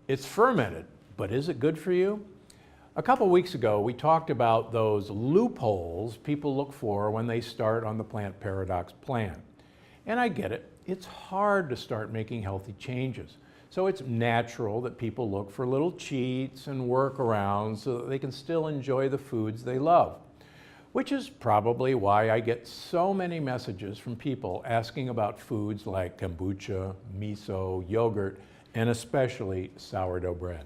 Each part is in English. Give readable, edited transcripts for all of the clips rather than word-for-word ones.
It's fermented, but is it good for you? A couple weeks ago, we talked about those loopholes people look for when they start on the plant paradox plan. And I get it. It's hard to start making healthy changes. So it's natural that people look for little cheats and workarounds so that they can still enjoy the foods they love. Which is probably why I get so many messages from people asking about foods like kombucha, miso, yogurt, and especially sourdough bread.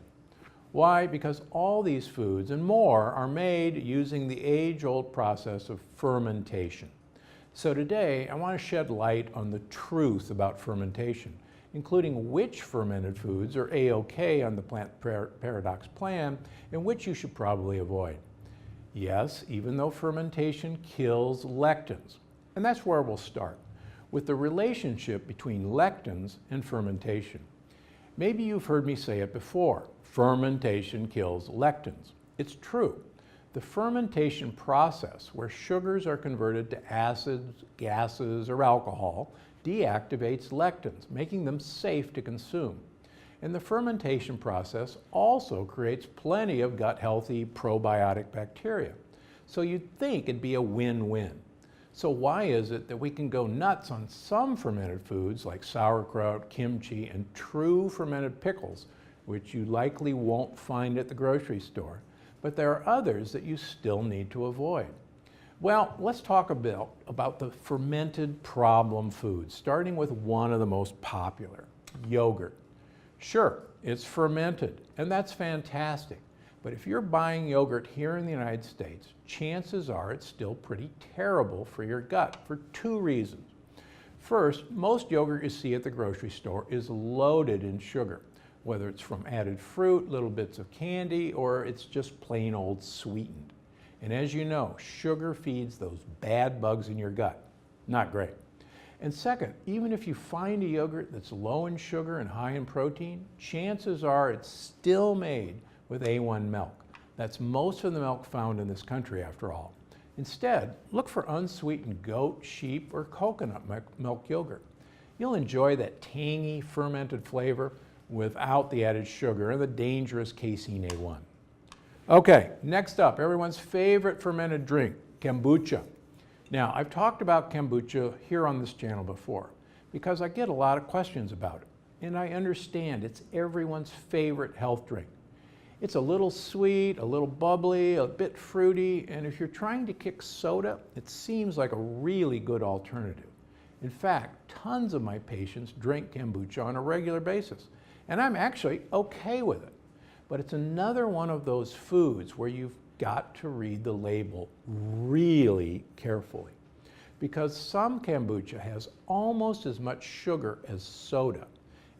Why? Because all these foods and more are made using the age-old process of fermentation. So today, I want to shed light on the truth about fermentation, including which fermented foods are A-OK on the plant paradox plan and which you should probably avoid. Yes, even though fermentation kills lectins. And that's where we'll start, with the relationship between lectins and fermentation. Maybe you've heard me say it before, fermentation kills lectins. It's true. The fermentation process, where sugars are converted to acids, gases, or alcohol, deactivates lectins, making them safe to consume. And the fermentation process also creates plenty of gut-healthy probiotic bacteria. So you'd think it'd be a win-win. So why is it that we can go nuts on some fermented foods like sauerkraut, kimchi, and true fermented pickles, which you likely won't find at the grocery store, but there are others that you still need to avoid? Well, let's talk a bit about the fermented problem foods, starting with one of the most popular, yogurt. Sure, it's fermented, and that's fantastic. But if you're buying yogurt here in the United States, chances are it's still pretty terrible for your gut for two reasons. First, most yogurt you see at the grocery store is loaded in sugar, whether it's from added fruit, little bits of candy, or it's just plain old sweetened. And as you know, sugar feeds those bad bugs in your gut. Not great. And second, even if you find a yogurt that's low in sugar and high in protein, chances are it's still made with A1 milk. That's most of the milk found in this country, after all. Instead, look for unsweetened goat, sheep, or coconut milk yogurt. You'll enjoy that tangy, fermented flavor without the added sugar and the dangerous casein A1. Okay, next up, everyone's favorite fermented drink, kombucha. Now, I've talked about kombucha here on this channel before because I get a lot of questions about it, and I understand it's everyone's favorite health drink. It's a little sweet, a little bubbly, a bit fruity, and if you're trying to kick soda, it seems like a really good alternative. In fact, tons of my patients drink kombucha on a regular basis, and I'm actually okay with it. But it's another one of those foods where you've got to read the label really carefully, because some kombucha has almost as much sugar as soda.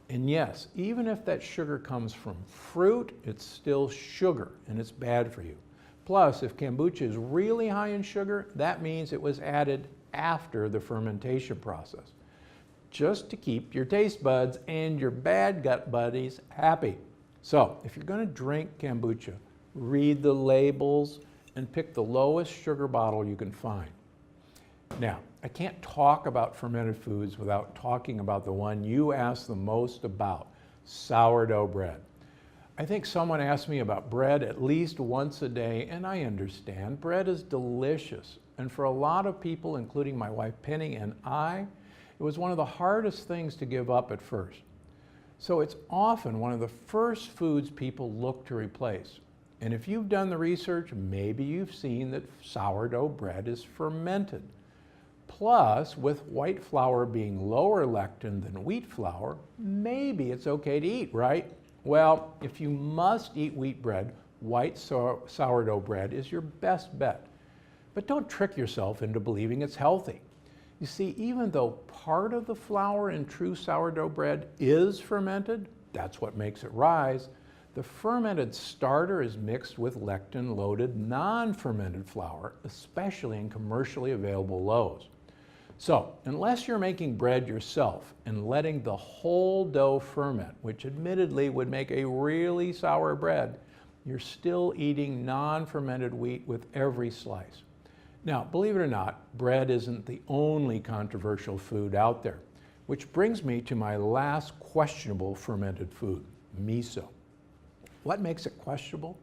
And yes, even if that sugar comes from fruit, it's still sugar and it's bad for you. Plus, if kombucha is really high in sugar, that means it was added after the fermentation process, just to keep your taste buds and your bad gut buddies happy. So, if you're going to drink kombucha, read the labels and pick the lowest sugar bottle you can find. Now, I can't talk about fermented foods without talking about the one you ask the most about, sourdough bread. I think someone asks me about bread at least once a day, and I understand. Bread is delicious, and for a lot of people, including my wife Penny and I, it was one of the hardest things to give up at first. So it's often one of the first foods people look to replace. And if you've done the research, maybe you've seen that sourdough bread is fermented. Plus, with white flour being lower lectin than wheat flour, maybe it's okay to eat, right? Well, if you must eat wheat bread, white sourdough bread is your best bet. But don't trick yourself into believing it's healthy. You see, even though part of the flour in true sourdough bread is fermented, that's what makes it rise, the fermented starter is mixed with lectin-loaded non-fermented flour, especially in commercially available loaves. So, unless you're making bread yourself and letting the whole dough ferment, which admittedly would make a really sour bread, you're still eating non-fermented wheat with every slice. Now, believe it or not, bread isn't the only controversial food out there, which brings me to my last questionable fermented food, miso. What makes it questionable?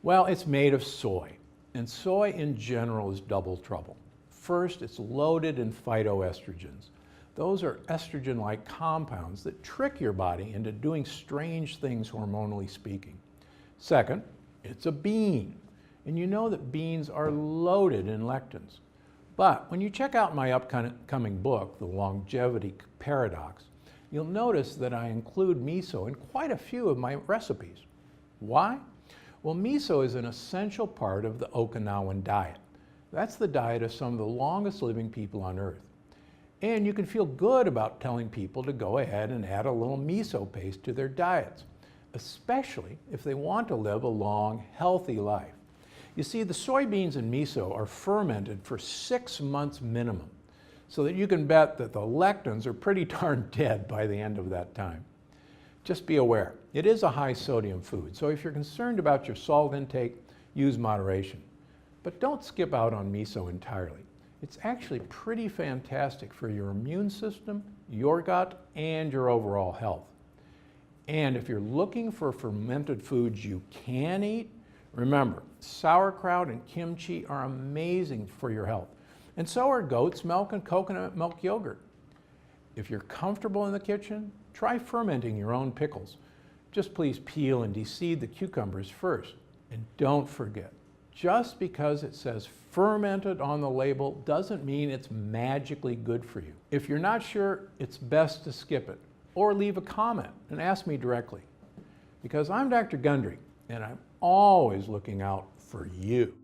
Well, it's made of soy, and soy in general is double trouble. First, it's loaded in phytoestrogens. Those are estrogen-like compounds that trick your body into doing strange things hormonally speaking. Second, it's a bean, and you know that beans are loaded in lectins. But when you check out my upcoming book, The Longevity Paradox, you'll notice that I include miso in quite a few of my recipes. Why? Well, miso is an essential part of the Okinawan diet. That's the diet of some of the longest living people on earth. And you can feel good about telling people to go ahead and add a little miso paste to their diets, especially if they want to live a long, healthy life. You see, the soybeans in miso are fermented for 6 months minimum, so that you can bet that the lectins are pretty darn dead by the end of that time. Just be aware, it is a high sodium food, so if you're concerned about your salt intake, use moderation. But don't skip out on miso entirely. It's actually pretty fantastic for your immune system, your gut, and your overall health. And if you're looking for fermented foods you can eat, remember, sauerkraut and kimchi are amazing for your health. And so are goat's milk and coconut milk yogurt. If you're comfortable in the kitchen, try fermenting your own pickles. Just please peel and de-seed the cucumbers first. And don't forget, just because it says fermented on the label doesn't mean it's magically good for you. If you're not sure, it's best to skip it or leave a comment and ask me directly. Because I'm Dr. Gundry, and I'm always looking out for you.